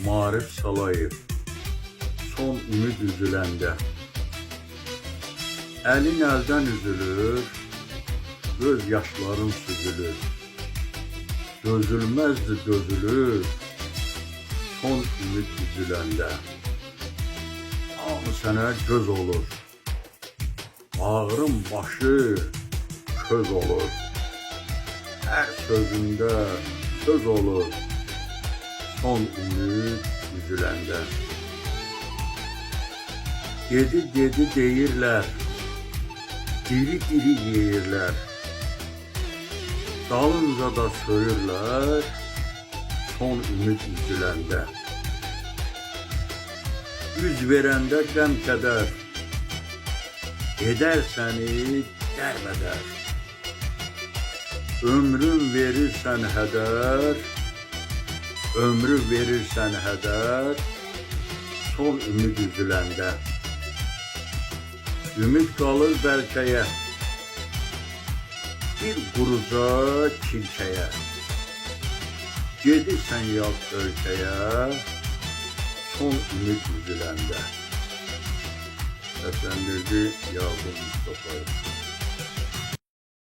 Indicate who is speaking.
Speaker 1: Marif Salayev. Son ümid üzüləndə. Əlin əldən üzülür, göz yaşların süzülür. Dözülməzdi dözülür, son ümid üzüləndə. Hamı sənə göz olur, bağrın başı köz olur. Hər sözündə söz olur, son ümid üzüləndə. Dedi deyirlər, diri yeyirlər. Dalınca da söyürlər, son ümid üzüləndə. Üz verəndə qəm kədər, edər səni dərbədər. Ömrün verirsən hədər, ömrü verirsən hədər, son ümid üzüləndə. Ümid qalır bəlkəyə, bir quruca kilkəyə. Gedirsən yaz ölkəyə, son ümid üzüləndə. Səsləndirdi Yaqub Mustafayev.